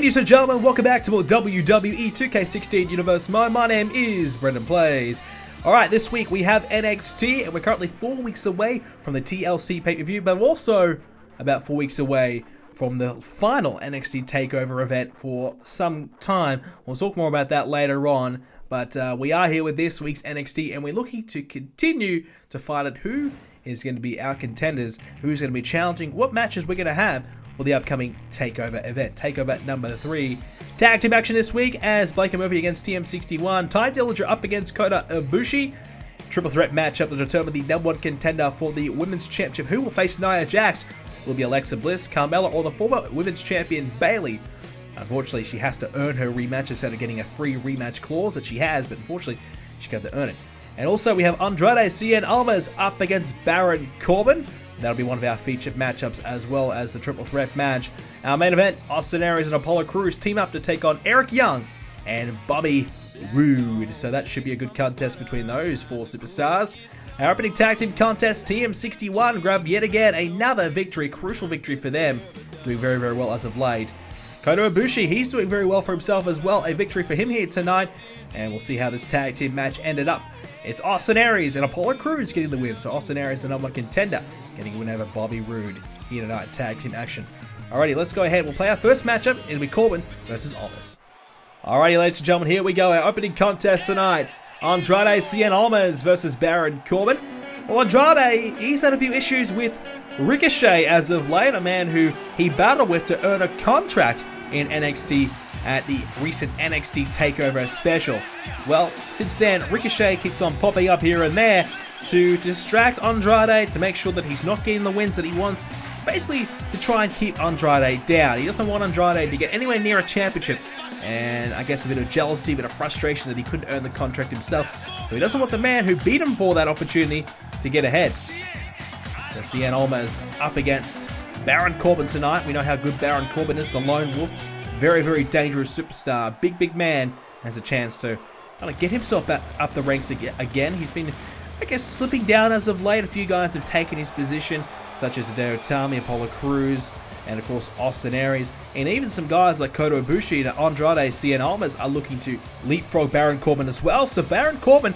Ladies and gentlemen, welcome back to more WWE 2k16 Universe Mode. My name is BrendenPlayz. Alright, this week we have NXT, and we're currently 4 weeks away from the TLC pay-per-view, but also about 4 weeks away from the final NXT Takeover event for some time. We'll talk more about that later on, but we are here with this week's NXT, and we're looking to continue to find out who is going to be our contenders, who's going to be challenging, what matches we're going to have for the upcoming Takeover event. Takeover number 3. Tag team action this week as Blake and Murphy against TM61. Ty Dillinger up against Kota Ibushi. Triple threat matchup to determine the number 1 contender for the Women's Championship. Who will face Nia Jax? Will it be Alexa Bliss, Carmella, or the former Women's Champion Bayley? Unfortunately, she has to earn her rematch instead of getting a free rematch clause that she has, but unfortunately, she's got to earn it. And also, we have Andrade, Cien, Almas up against Baron Corbin. That'll be one of our featured matchups, as well as the triple threat match. Our main event, Austin Aries and Apollo Crews team up to take on Eric Young and Bobby Roode. So that should be a good contest between those 4 superstars. Our opening tag team contest, TM61 grabbed yet again another victory, crucial victory for them, doing very, very well as of late. Kota Ibushi, he's doing very well for himself as well, a victory for him here tonight, and we'll see how this tag team match ended up. It's Austin Aries and Apollo Crews getting the win, so Austin Aries, the number 1 contender, getting a win over Bobby Roode here tonight, tag team action. Alrighty, let's go ahead. We'll play our first matchup. It'll be Corbin versus Almas. Alrighty, ladies and gentlemen, here we go. Our opening contest tonight. Andrade, Cien, Almas versus Baron Corbin. Well, Andrade, he's had a few issues with Ricochet as of late, a man who he battled with to earn a contract in NXT at the recent NXT Takeover special. Well, since then, Ricochet keeps on popping up here and there to distract Andrade, to make sure that he's not getting the wins that he wants. It's basically to try and keep Andrade down. He doesn't want Andrade to get anywhere near a championship. And I guess a bit of jealousy, a bit of frustration that he couldn't earn the contract himself. So he doesn't want the man who beat him for that opportunity to get ahead. So Cien Almas up against Baron Corbin tonight. We know how good Baron Corbin is, the lone wolf. Very, very dangerous superstar. Big, big man has a chance to kind of get himself up the ranks again. He's been, I guess, slipping down as of late. A few guys have taken his position, such as Hideo Itami, Apollo Crews, and of course Austin Aries. And even some guys like Kota Ibushi and Andrade, Cien Almas are looking to leapfrog Baron Corbin as well. So Baron Corbin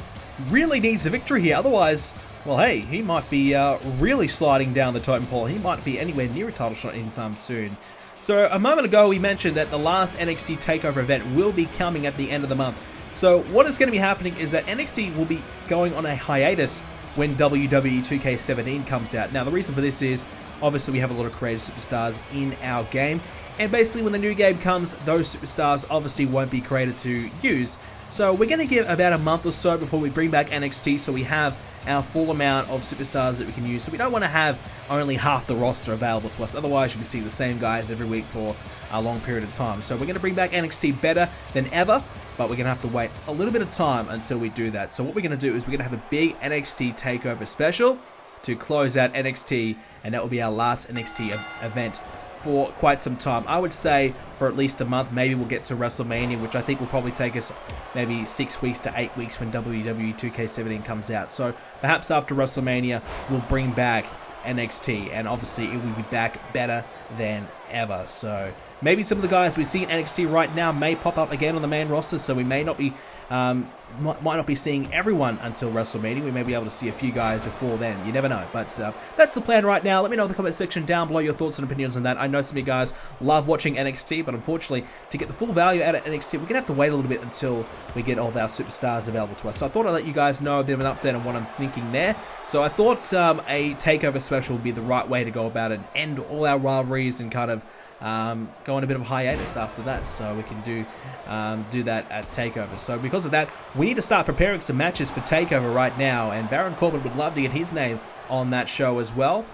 really needs a victory here. Otherwise, well, hey, he might be really sliding down the totem pole. He might be anywhere near a title shot anytime soon. So a moment ago we mentioned that the last NXT Takeover event will be coming at the end of the month. So what is going to be happening is that NXT will be going on a hiatus when WWE 2k17 comes out. Now the reason for this is, obviously we have a lot of creative superstars in our game, and basically when the new game comes, those superstars obviously won't be created to use. So we're going to give about a month or so before we bring back NXT, so we have our full amount of superstars that we can use. So we don't want to have only half the roster available to us, otherwise you'll be seeing the same guys every week for a long period of time. So we're going to bring back NXT better than ever, but we're going to have to wait a little bit of time until we do that. So what we're going to do is we're going to have a big NXT Takeover special to close out NXT, and that will be our last NXT event for quite some time. I would say for at least a month. Maybe we'll get to WrestleMania, which I think will probably take us maybe 6 weeks to 8 weeks when WWE 2k17 comes out. So perhaps after WrestleMania, we'll bring back NXT, and obviously it will be back better than ever. So maybe some of the guys we see in NXT right now may pop up again on the main roster, so we may not be might not be seeing everyone until WrestleMania. We may be able to see a few guys before then. You never know. But that's the plan right now. Let me know in the comment section down below your thoughts and opinions on that. I know some of you guys love watching NXT, but unfortunately, to get the full value out of NXT, we're going to have to wait a little bit until we get all of our superstars available to us. So I thought I'd let you guys know a bit of an update on what I'm thinking there. So I thought a takeover special would be the right way to go about it and end all our rivalries and kind of go on a bit of a hiatus after that, so we can do that at Takeover. So because of that, we need to start preparing some matches for Takeover right now, and Baron Corbin would love to get his name on that show as well.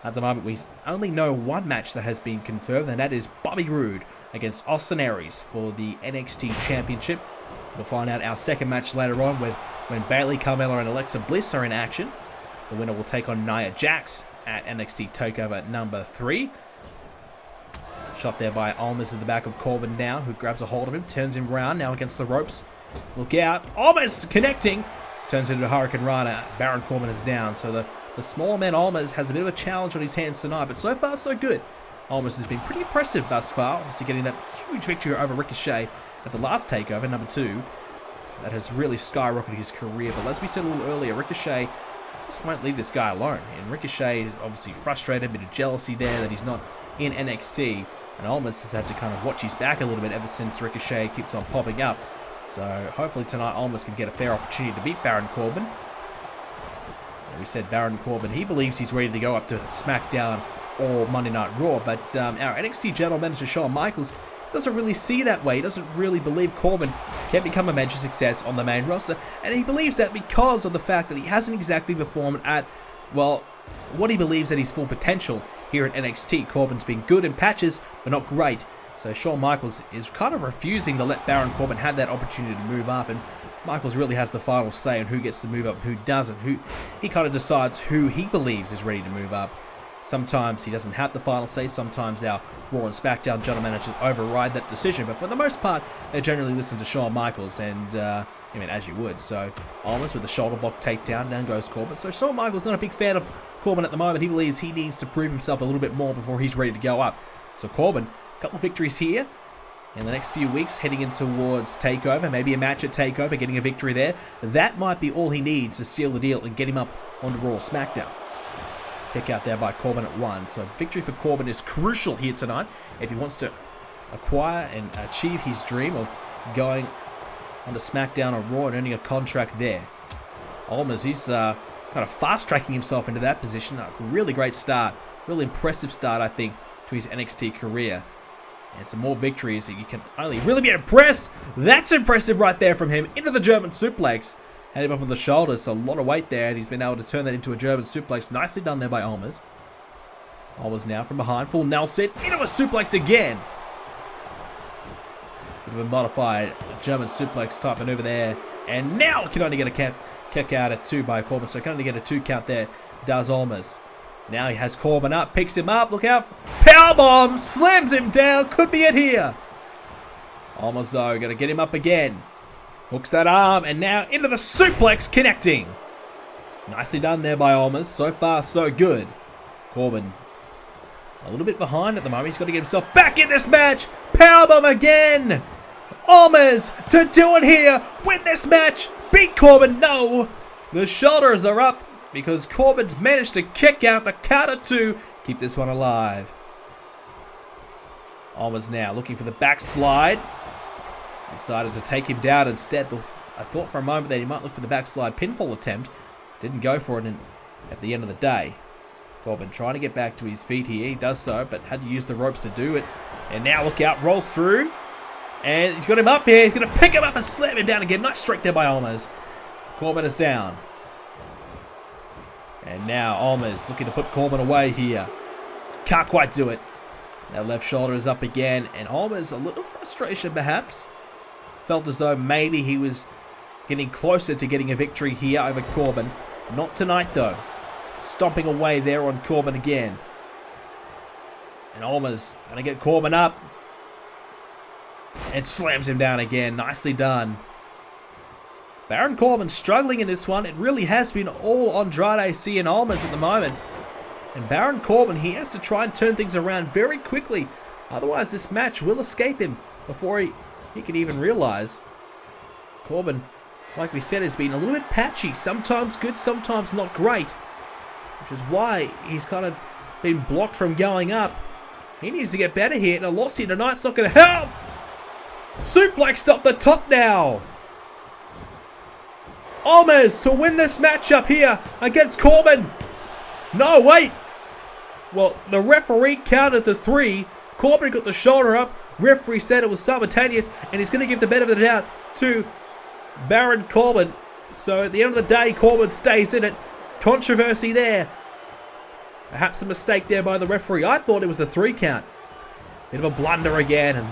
At the moment, we only know one match that has been confirmed, and that is Bobby Roode against Austin Aries for the NXT Championship. We'll find out our second match later on when Bayley, Carmella, and Alexa Bliss are in action. The winner will take on Nia Jax at NXT Takeover number 3. Shot there by Almas in the back of Corbin now, who grabs a hold of him, turns him around, now against the ropes. Look out. Almas connecting. Turns into a Hurricane Rana. Baron Corbin is down. So the smaller man Almas has a bit of a challenge on his hands tonight, but so far so good. Almas has been pretty impressive thus far. Obviously getting that huge victory over Ricochet at the last takeover, number 2. That has really skyrocketed his career. But as we said a little earlier, Ricochet just won't leave this guy alone. And Ricochet is obviously frustrated, a bit of jealousy there that he's not in NXT. And Almas has had to kind of watch his back a little bit ever since Ricochet keeps on popping up. So hopefully tonight Almas can get a fair opportunity to beat Baron Corbin. And we said Baron Corbin, he believes he's ready to go up to SmackDown or Monday Night Raw. But our NXT General Manager Shawn Michaels doesn't really see that way. He doesn't really believe Corbin can become a major success on the main roster. And he believes that because of the fact that he hasn't exactly performed at, well, what he believes at his full potential here at NXT. Corbin's been good in patches, but not great. So Shawn Michaels is kind of refusing to let Baron Corbin have that opportunity to move up. And Michaels really has the final say on who gets to move up and who doesn't. He kind of decides who he believes is ready to move up. Sometimes he doesn't have the final say. Sometimes our Raw and SmackDown general managers override that decision. But for the most part, they generally listen to Shawn Michaels. And, I mean, as you would. So, Almas with the shoulder block takedown. Down goes Corbin. So, Shawn Michaels not a big fan of Corbin at the moment. He believes he needs to prove himself a little bit more before he's ready to go up. So, Corbin, a couple of victories here in the next few weeks, heading in towards TakeOver. Maybe a match at TakeOver, getting a victory there. That might be all he needs to seal the deal and get him up on the Raw or SmackDown. Kick out there by Corbin at 1. So victory for Corbin is crucial here tonight if he wants to acquire and achieve his dream of going onto SmackDown or Raw and earning a contract there. Almas, he's kind of fast-tracking himself into that position. A really great start. Really impressive start, I think, to his NXT career. And some more victories that you can only really be impressed. That's impressive right there from him. Into the German suplex. Had him up on the shoulders, so a lot of weight there, and he's been able to turn that into a German suplex. Nicely done there by Almas. Almas now from behind, full Nelson, into a suplex again. Bit of a modified German suplex type maneuver there. And now can only get a kick out at 2 by Corbin, so can only get a 2 count there, does Almas. Now he has Corbin up, picks him up, look out. Powerbomb, slams him down, could be it here. Almas though, going to get him up again. Hooks that arm, and now into the suplex, connecting. Nicely done there by Almas. So far, so good. Corbin a little bit behind at the moment. He's got to get himself back in this match. Powerbomb again. Almas to do it here. Win this match. Beat Corbin. No. The shoulders are up because Corbin's managed to kick out the count of 2. Keep this one alive. Almas now looking for the backslide. Decided to take him down instead. I thought for a moment that he might look for the backslide pinfall attempt. Didn't go for it at the end of the day. Corbin trying to get back to his feet here. He does so, but had to use the ropes to do it. And now look out, rolls through. And he's got him up here. He's going to pick him up and slam him down again. Nice strike there by Almas. Corbin is down. And now Almas looking to put Corbin away here. Can't quite do it. That left shoulder is up again. And Almas, a little frustration perhaps. Felt as though maybe he was getting closer to getting a victory here over Corbin. Not tonight though. Stomping away there on Corbin again. And Almas going to get Corbin up. And slams him down again. Nicely done. Baron Corbin struggling in this one. It really has been all Andrade, Cien, Almas at the moment. And Baron Corbin, he has to try and turn things around very quickly. Otherwise this match will escape him before he can even realize. Corbin, like we said, has been a little bit patchy. Sometimes good, sometimes not great. Which is why he's kind of been blocked from going up. He needs to get better here. And a loss here tonight's not going to help. Suplexed off the top now. Almas to win this matchup here against Corbin. No, wait. Well, the referee counted to 3. Corbin got the shoulder up. Referee said it was simultaneous, and he's going to give the benefit of the doubt to Baron Corbin. So at the end of the day, Corbin stays in it. Controversy there. Perhaps a mistake there by the referee. I thought it was a 3 count. Bit of a blunder again, and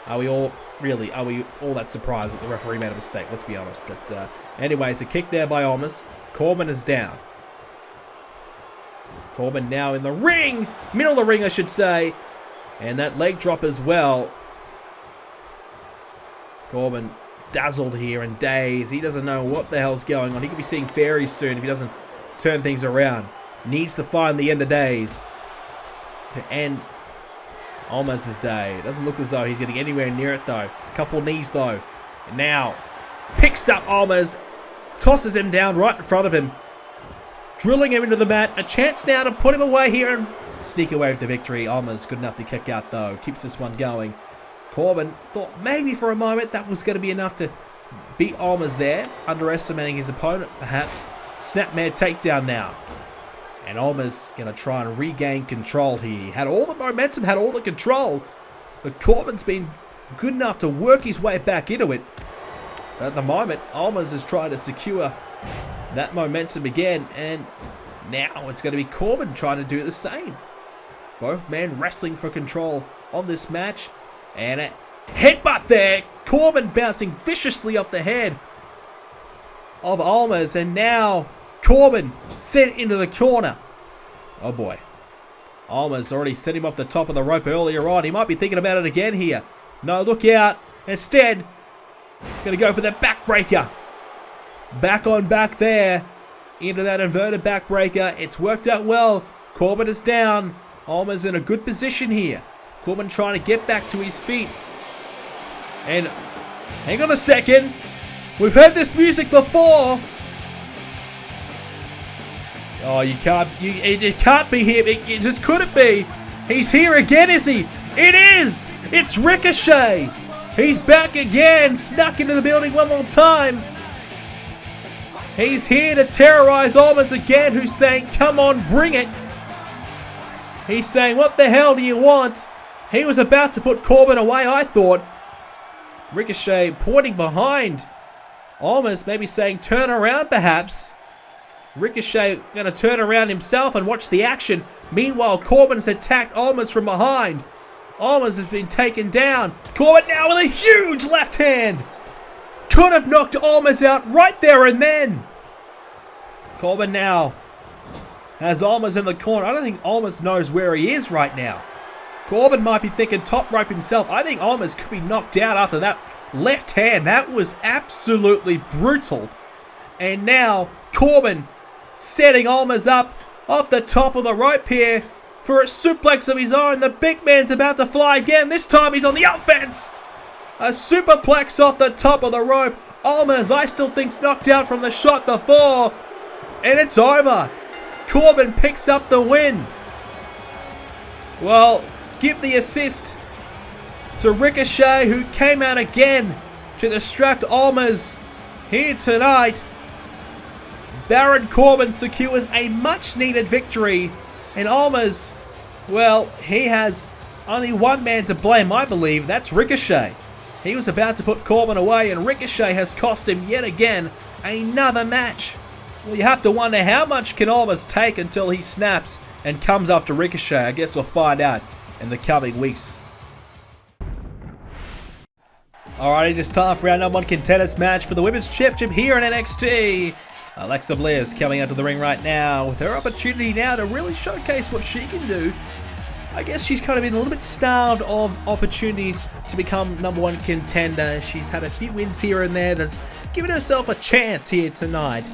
are we all that surprised that the referee made a mistake? Let's be honest. But anyways, a kick there by Almas. Corbin is down. Corbin now in the ring. Middle of the ring, I should say. And that leg drop as well. Corbin dazzled here and dazed. He doesn't know what the hell's going on. He could be seeing fairies soon if he doesn't turn things around. Needs to find the end of days to end Almas' day. It doesn't look as though he's getting anywhere near it though. Couple knees though. And now picks up Almas, tosses him down right in front of him, drilling him into the mat. A chance now to put him away here and sneak away with the victory. Almas good enough to kick out though. Keeps this one going. Corbin thought maybe for a moment that was going to be enough to beat Almas there, underestimating his opponent perhaps. Snapmare takedown now. And Almas going to try and regain control here. He had all the momentum, had all the control. But Corbin's been good enough to work his way back into it. But at the moment, Almas is trying to secure that momentum again. And now it's going to be Corbin trying to do the same. Both men wrestling for control on this match. And a headbutt there. Corbin bouncing viciously off the head of Almas. And now Corbin sent into the corner. Oh boy. Almas already sent him off the top of the rope earlier on. He might be thinking about it again here. No, look out. Instead, going to go for the backbreaker. Back on back there. Into that inverted backbreaker. It's worked out well. Corbin is down. Almas in a good position here. Corbin trying to get back to his feet. And hang on a second. We've heard this music before. Oh, it can't be him. It just couldn't be. He's here again, is he? It is! It's Ricochet! He's back again, snuck into the building one more time. He's here to terrorize Almas again, who's saying, come on, bring it. He's saying, what the hell do you want? He was about to put Corbin away, I thought. Ricochet pointing behind Almas, maybe saying, turn around perhaps. Ricochet going to turn around himself and watch the action. Meanwhile, Corbin's attacked Almas from behind. Almas has been taken down. Corbin now with a huge left hand. Could have knocked Almas out right there and then. Corbin now has Almas in the corner. I don't think Almas knows where he is right now. Corbin might be thinking top rope himself. I think Almas could be knocked out after that left hand. That was absolutely brutal. And now Corbin setting Almas up off the top of the rope here for a suplex of his own. The big man's about to fly again. This time he's on the offense. A superplex off the top of the rope. Almas, I still think, knocked out from the shot before. And it's over. Corbin picks up the win. Well, give the assist to Ricochet, who came out again to distract Almas here tonight. Baron Corbin secures a much-needed victory. And Almas, well, he has only one man to blame, I believe. That's Ricochet. He was about to put Corbin away, and Ricochet has cost him yet again another match. Well, you have to wonder how much can Almas take until he snaps and comes after Ricochet. I guess we'll find out in the coming weeks. Alrighty, it's time for our #1 contenders match for the Women's Championship here in NXT. Alexa Bliss coming out to the ring right now with her opportunity now to really showcase what she can do. I guess she's kind of been a little bit starved of opportunities to become #1 contender. She's had a few wins here and there, has given herself a chance here tonight.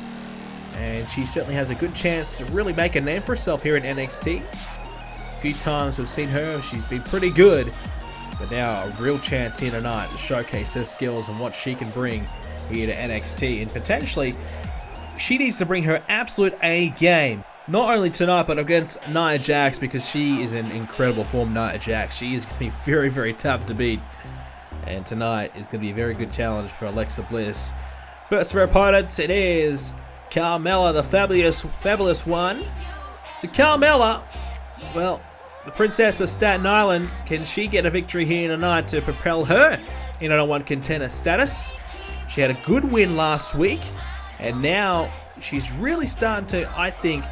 And she certainly has a good chance to really make a name for herself here in NXT. A few times we've seen her, she's been pretty good. But now a real chance here tonight to showcase her skills and what she can bring here to NXT. And potentially, she needs to bring her absolute A game. Not only tonight, but against Nia Jax, because she is in incredible form, Nia Jax. She is going to be very, very tough to beat. And tonight is going to be a very good challenge for Alexa Bliss. First of her opponents, it is Carmella, the fabulous one. So Carmella, well, the Princess of Staten Island, can she get a victory here tonight to propel her in #1 contender status? She had a good win last week, and now she's really starting to, I think,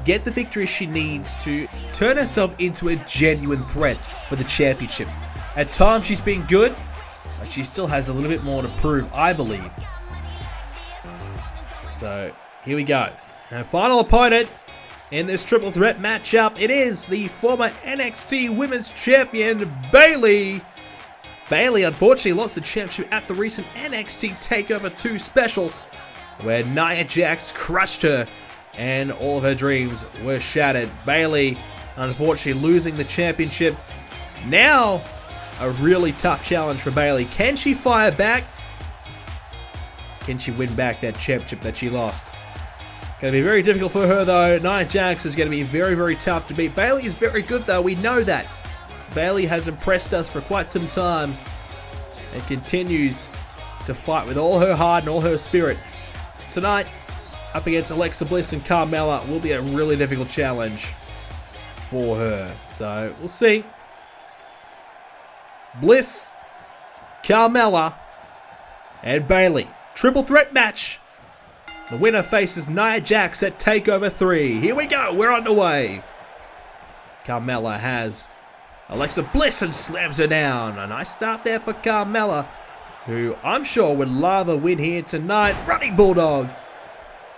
get the victory she needs to turn herself into a genuine threat for the championship. At times she's been good, but she still has a little bit more to prove, I believe. So, here we go. Her final opponent in this triple threat matchup, it is the former NXT Women's Champion, Bayley. Bayley, unfortunately, lost the championship at the recent NXT Takeover 2 special, where Nia Jax crushed her and all of her dreams were shattered. Bayley, unfortunately, losing the championship Now, a really tough challenge for Bayley. Can she fire back? Can she win back that championship that she lost? Going to be very difficult for her though. Nia Jax is going to be very, very tough to beat. Bayley is very good though. We know that. Bayley has impressed us for quite some time and continues to fight with all her heart and all her spirit. Tonight, up against Alexa Bliss and Carmella, will be a really difficult challenge for her. So, we'll see. Bliss, Carmella, and Bayley. Triple threat match. The winner faces Nia Jax at Takeover 3. Here we go, we're underway. Carmella has Alexa Bliss and slams her down. A nice start there for Carmella, who I'm sure would love a win here tonight. Running Bulldog.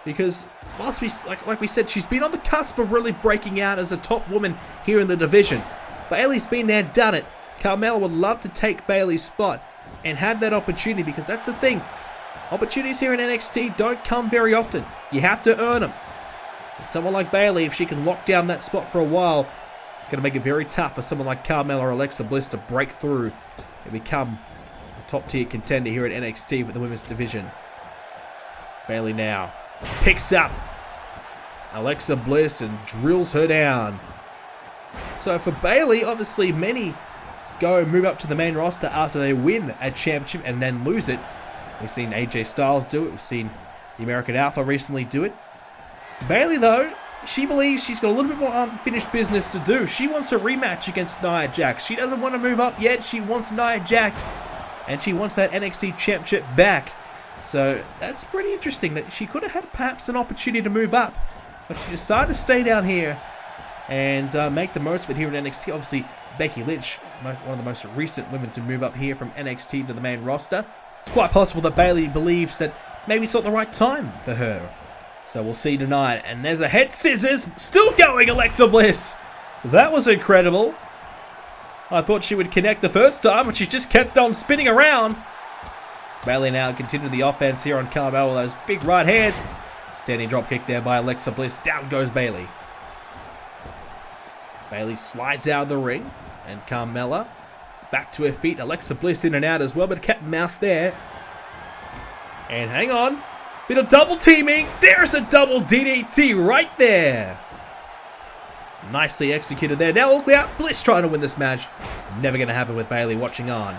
Because whilst like we said, she's been on the cusp of really breaking out as a top woman here in the division. Bayley's been there, done it. Carmella would love to take Bayley's spot and have that opportunity, because that's the thing. Opportunities here in NXT don't come very often. You have to earn them. And someone like Bayley, if she can lock down that spot for a while, it's going to make it very tough for someone like Carmella or Alexa Bliss to break through and become a top-tier contender here at NXT for the women's division. Bayley now picks up Alexa Bliss and drills her down. So for Bayley, obviously many go and move up to the main roster after they win a championship and then lose it. We've seen AJ Styles do it. We've seen the American Alpha recently do it. Bayley, though, she believes she's got a little bit more unfinished business to do. She wants a rematch against Nia Jax. She doesn't want to move up yet. She wants Nia Jax, and she wants that NXT Championship back. So that's pretty interesting that she could have had perhaps an opportunity to move up, but she decided to stay down here and make the most of it here in NXT. Obviously, Becky Lynch, one of the most recent women to move up here from NXT to the main roster. It's quite possible that Bayley believes that maybe it's not the right time for her. So we'll see tonight. And there's a head scissors. Still going, Alexa Bliss. That was incredible. I thought she would connect the first time, but she just kept on spinning around. Bayley now continuing the offense here on Carmella with those big right hands. Standing dropkick there by Alexa Bliss. Down goes Bayley. Bayley slides out of the ring. And Carmella back to her feet. Alexa Bliss in and out as well, but cat and mouse there. And hang on. Bit of double teaming. There's a double DDT right there. Nicely executed there. Now look out. Bliss trying to win this match. Never going to happen with Bayley watching on.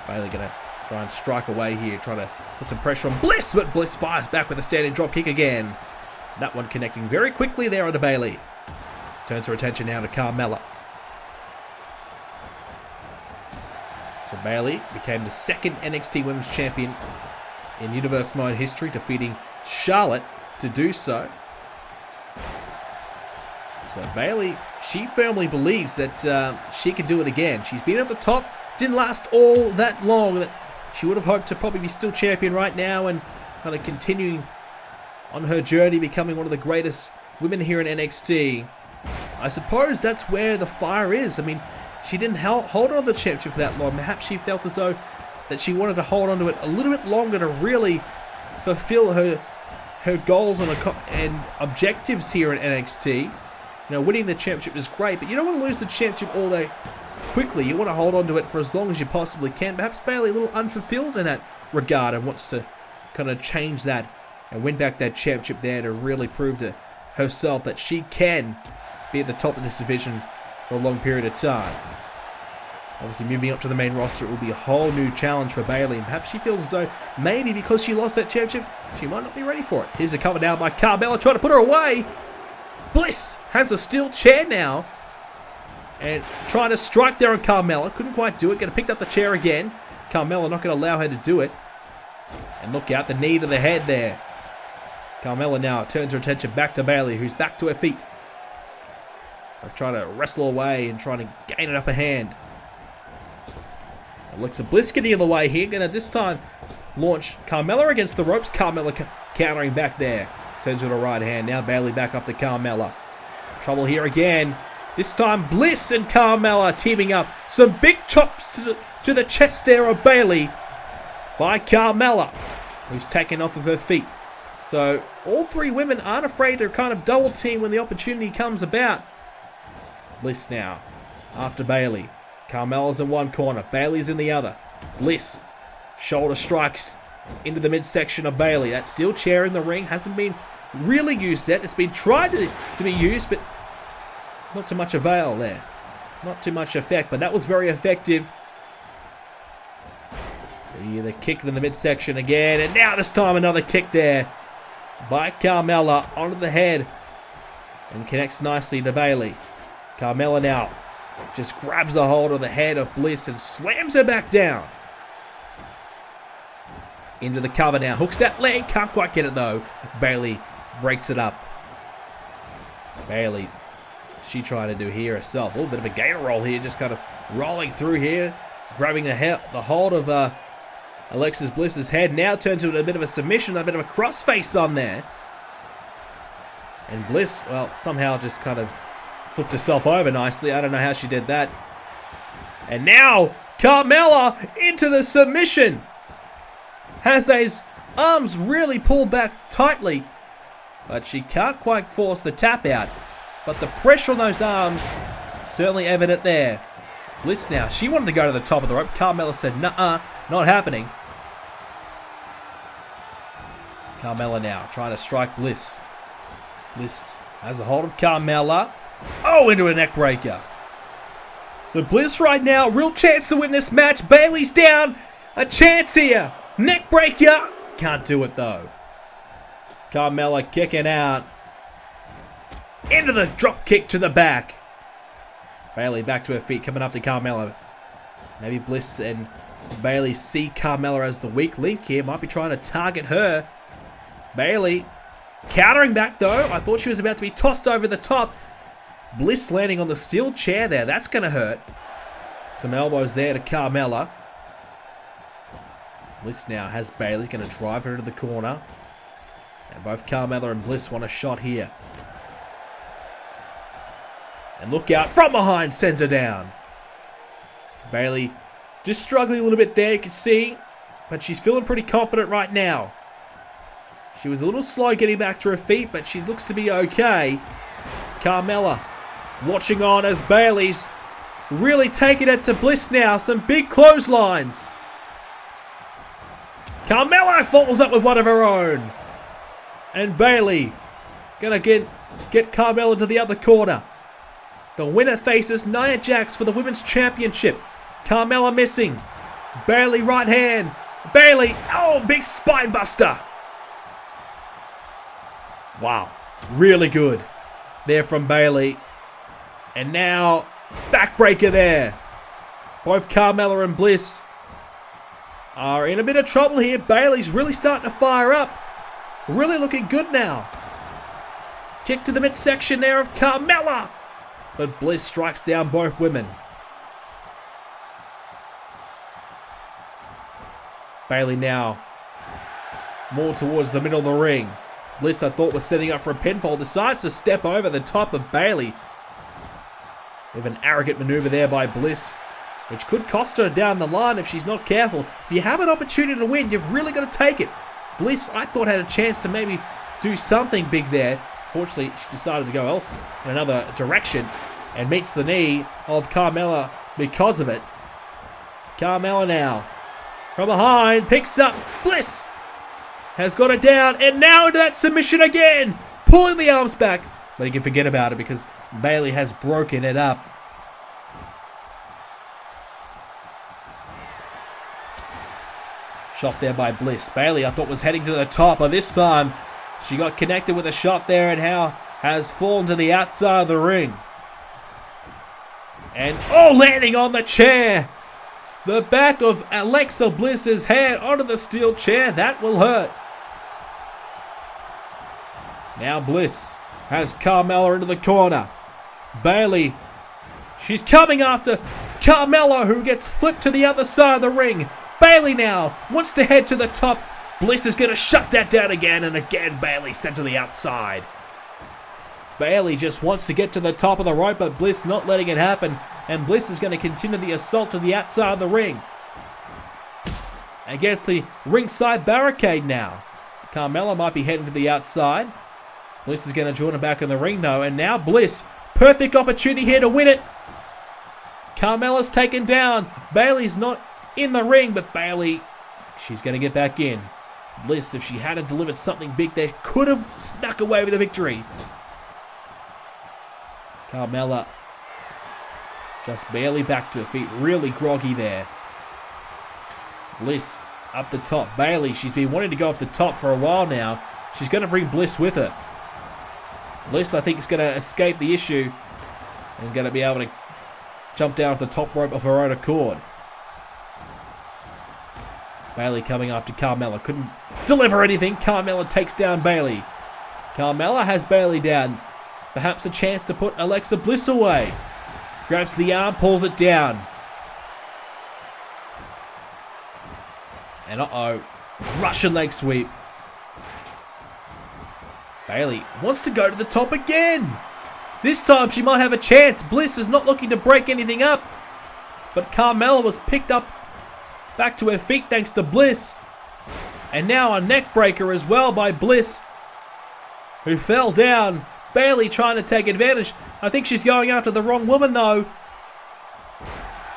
Bayley going to try and strike away here. Trying to put some pressure on Bliss, but Bliss fires back with a standing drop kick again. That one connecting very quickly there onto Bayley. Turns her attention now to Carmella. So Bayley became the second NXT Women's Champion in Universe Mode history, defeating Charlotte to do so. So Bayley, she firmly believes that she can do it again. She's been at the top, didn't last all that long. She would have hoped to probably be still champion right now and kind of continuing on her journey, becoming one of the greatest women here in NXT. I suppose that's where the fire is. I mean, she didn't hold on to the championship for that long. Perhaps she felt as though that she wanted to hold on to it a little bit longer to really fulfill her goals and objectives here in NXT. You know, winning the championship is great, but you don't want to lose the championship all that quickly. You want to hold on to it for as long as you possibly can. Perhaps Bayley a little unfulfilled in that regard and wants to kind of change that and win back that championship there to really prove to herself that she can be at the top of this division for a long period of time. Obviously, moving up to the main roster, it will be a whole new challenge for Bayley, and perhaps she feels as though maybe because she lost that championship, she might not be ready for it. Here's a cover now by Carmella, trying to put her away. Bliss has a steel chair now, and trying to strike there on Carmella. Couldn't quite do it. Going to pick up the chair again. Carmella not going to allow her to do it. And look out, the knee to the head there. Carmella now turns her attention back to Bayley, who's back to her feet. Trying to wrestle away and trying to gain an upper hand. Alexa Bliss getting in the way here. Going to this time launch Carmella against the ropes. Carmella countering back there. Turns to the right hand. Now Bayley back off to Carmella. Trouble here again. This time Bliss and Carmella teaming up. Some big chops to the chest there of Bayley by Carmella, who's taken off of her feet. So all three women aren't afraid to kind of double team when the opportunity comes about. Bliss now after Bayley. Carmella's in one corner. Bayley's in the other. Bliss. Shoulder strikes into the midsection of Bayley. That steel chair in the ring hasn't been really used yet. It's been tried to be used, but not too much avail there. Not too much effect, but that was very effective. The kick in the midsection again, and now this time another kick there by Carmella onto the head and connects nicely to Bayley. Carmella now just grabs a hold of the head of Bliss and slams her back down. Into the cover now. Hooks that leg. Can't quite get it though. Bayley breaks it up. Bayley, she trying to do here herself. A little bit of a gator roll here. Just kind of rolling through here. Grabbing the hold of Alexa Bliss's head. Now turns into a bit of a submission. A bit of a crossface on there. And Bliss, well, somehow just kind of flipped herself over nicely. I don't know how she did that. And now Carmella into the submission. Has those arms really pulled back tightly, but she can't quite force the tap out. But the pressure on those arms, certainly evident there. Bliss now, she wanted to go to the top of the rope. Carmella said, nuh-uh, not happening. Carmella now trying to strike Bliss. Bliss has a hold of Carmella. Oh, into a neck breaker. So Bliss right now, real chance to win this match. Bayley's down, a chance here. Neck breaker. Can't do it though. Carmella kicking out. Into the drop kick to the back. Bayley back to her feet, coming up to Carmella. Maybe Bliss and Bayley see Carmella as the weak link here. Might be trying to target her. Bayley countering back though. I thought she was about to be tossed over the top. Bliss landing on the steel chair there. That's going to hurt. Some elbows there to Carmella. Bliss now has Bayley, going to drive her into the corner. And both Carmella and Bliss want a shot here. And look out, from behind, sends her down. Bayley just struggling a little bit there, you can see. But she's feeling pretty confident right now. She was a little slow getting back to her feet, but she looks to be okay. Carmella watching on as Bayley's really taking it to Bliss now. Some big clotheslines. Carmella follows up with one of her own. And Bayley gonna get Carmella to the other corner. The winner faces Nia Jax for the Women's Championship. Carmella missing. Bayley right hand. Bayley, oh, big spine buster. Wow, really good there from Bayley. And now, backbreaker there. Both Carmella and Bliss are in a bit of trouble here. Bayley's really starting to fire up. Really looking good now. Kick to the midsection there of Carmella. But Bliss strikes down both women. Bayley now more towards the middle of the ring. Bliss, I thought, was setting up for a pinfall. Decides to step over the top of Bayley. With an arrogant maneuver there by Bliss, which could cost her down the line if she's not careful. If you have an opportunity to win, you've really got to take it. Bliss, I thought, had a chance to maybe do something big there. Fortunately, she decided to go else in another direction and meets the knee of Carmella because of it. Carmella now from behind picks up Bliss. Has got it down and now into that submission again. Pulling the arms back. But you can forget about it because Bayley has broken it up. Shot there by Bliss. Bayley, I thought, was heading to the top, but this time she got connected with a shot there and has fallen to the outside of the ring. And, oh, landing on the chair. The back of Alexa Bliss's head onto the steel chair. That will hurt. Now Bliss has Carmella into the corner. Bayley, she's coming after Carmella, who gets flipped to the other side of the ring. Bayley now wants to head to the top. Bliss is going to shut that down again, and again Bayley sent to the outside. Bayley just wants to get to the top of the rope, but Bliss not letting it happen, and Bliss is going to continue the assault to the outside of the ring. Against the ringside barricade now. Carmella might be heading to the outside. Bliss is going to join her back in the ring though, and now Bliss, perfect opportunity here to win it. Carmella's taken down. Bayley's not in the ring, but Bayley, she's going to get back in. Bliss, if she hadn't delivered something big there, could have snuck away with a victory. Carmella just barely back to her feet. Really groggy there. Bliss up the top. Bayley, she's been wanting to go off the top for a while now. She's going to bring Bliss with her. Bliss, I think, is going to escape the issue and going to be able to jump down off the top rope of her own accord. Bayley coming after Carmella. Couldn't deliver anything. Carmella takes down Bayley. Carmella has Bayley down. Perhaps a chance to put Alexa Bliss away. Grabs the arm, pulls it down. And uh-oh. Russian leg sweep. Bayley wants to go to the top again. This time she might have a chance. Bliss is not looking to break anything up. But Carmella was picked up back to her feet thanks to Bliss. And now a neck breaker as well by Bliss, who fell down. Bayley trying to take advantage. I think she's going after the wrong woman though.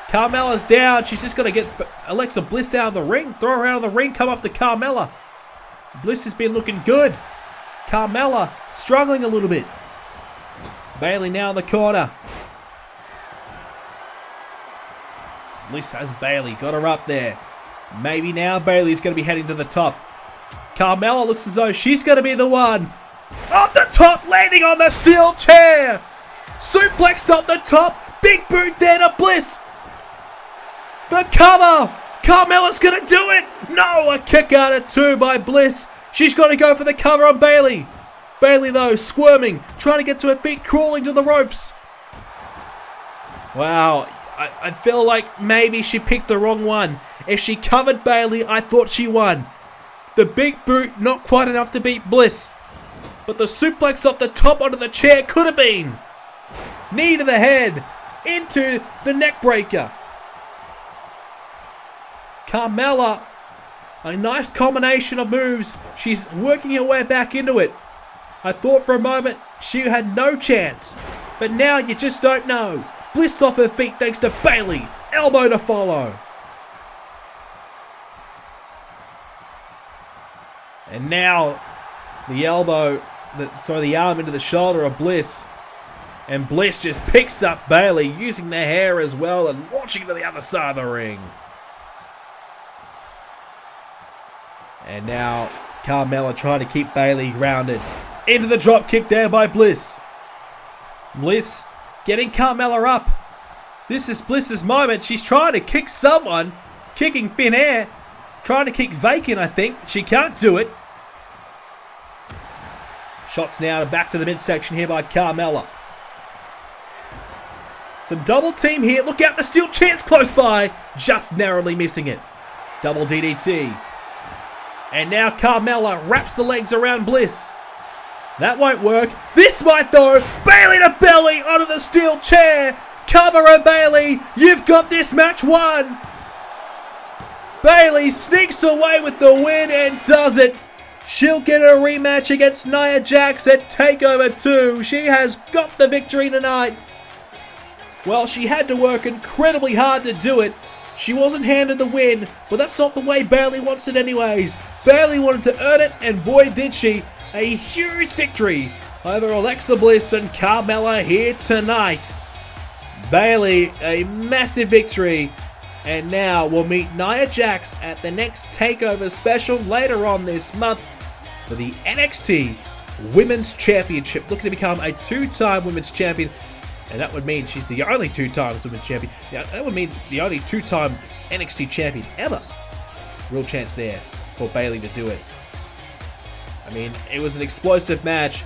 Carmella's down. She's just got to get Alexa Bliss out of the ring. Throw her out of the ring. Come after Carmella. Bliss has been looking good. Carmella struggling a little bit. Bayley now in the corner. Bliss has Bayley. Got her up there. Maybe now Bayley's going to be heading to the top. Carmella looks as though she's going to be the one. Off the top, landing on the steel chair. Suplexed off the top. Big boot there to Bliss. The cover. Carmella's going to do it. No, a kick out of two by Bliss. She's got to go for the cover on Bayley. Bayley, though, squirming, trying to get to her feet, crawling to the ropes. Wow, I feel like maybe she picked the wrong one. If she covered Bayley, I thought she won. The big boot, not quite enough to beat Bliss. But the suplex off the top onto the chair could have been. Knee to the head, into the neck breaker. Carmella, a nice combination of moves. She's working her way back into it. I thought for a moment she had no chance, but now you just don't know. Bliss off her feet thanks to Bayley. Elbow to follow. And now the elbow, the arm into the shoulder of Bliss. And Bliss just picks up Bayley using the hair as well and launching to the other side of the ring. And now Carmella trying to keep Bayley grounded. Into the drop kick there by Bliss. Bliss getting Carmella up. This is Bliss's moment. She's trying to kick someone. Kicking thin air. Trying to kick vacant, I think. She can't do it. Shots now back to the midsection here by Carmella. Some double team here. Look out, the steel chair's close by. Just narrowly missing it. Double DDT. And now Carmella wraps the legs around Bliss. That won't work. This might though. Bayley to belly onto the steel chair. Cover her, Bayley. You've got this match won. Bayley sneaks away with the win and does it. She'll get a rematch against Nia Jax at Takeover 2. She has got the victory tonight. Well, she had to work incredibly hard to do it. She wasn't handed the win, but that's not the way Bayley wants it anyways. Bayley wanted to earn it, and boy did she. A huge victory over Alexa Bliss and Carmella here tonight. Bayley, a massive victory. And now we'll meet Nia Jax at the next Takeover special later on this month for the NXT Women's Championship. Looking to become a two-time Women's Champion. And that would mean she's the only two-time Women's Champion. Yeah, that would mean the only two-time NXT Champion ever. Real chance there for Bayley to do it. I mean, it was an explosive match.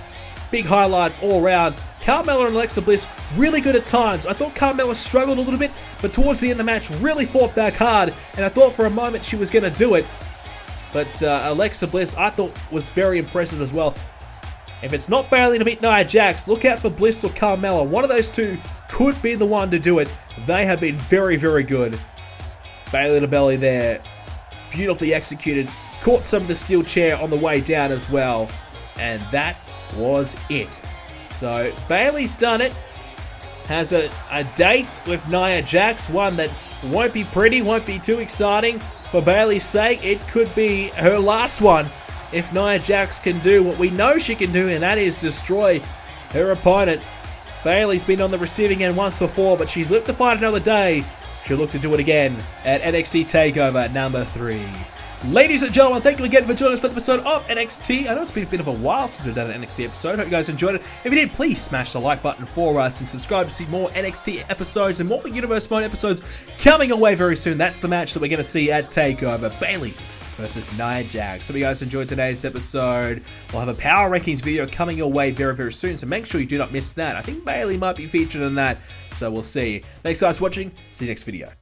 Big highlights all around. Carmella and Alexa Bliss really good at times. I thought Carmella struggled a little bit, but towards the end of the match really fought back hard. And I thought for a moment she was going to do it. But Alexa Bliss, I thought, was very impressive as well. If it's not Bayley to beat Nia Jax, look out for Bliss or Carmella. One of those two could be the one to do it. They have been very, very good. Bayley to belly there. Beautifully executed. Caught some of the steel chair on the way down as well. And that was it. So, Bayley's done it. has a date with Nia Jax, one that won't be pretty, won't be too exciting. For Bayley's sake, it could be her last one if Nia Jax can do what we know she can do, and that is destroy her opponent. Bayley's been on the receiving end once before, but she's lived to fight another day. She'll look to do it again at NXT Takeover number 3. Ladies and gentlemen, thank you again for joining us for the episode of NXT. I know it's been a bit of a while since we've done an NXT episode. Hope you guys enjoyed it. If you did, please smash the like button for us and subscribe to see more NXT episodes and more Universe Mode episodes coming away very soon. That's the match that we're going to see at Takeover. Bayley versus Nia Jax. So if you guys enjoyed today's episode, we'll have a Power Rankings video coming your way very, very soon. So make sure you do not miss that. I think Bayley might be featured in that. So we'll see. Thanks guys for watching. See you next video.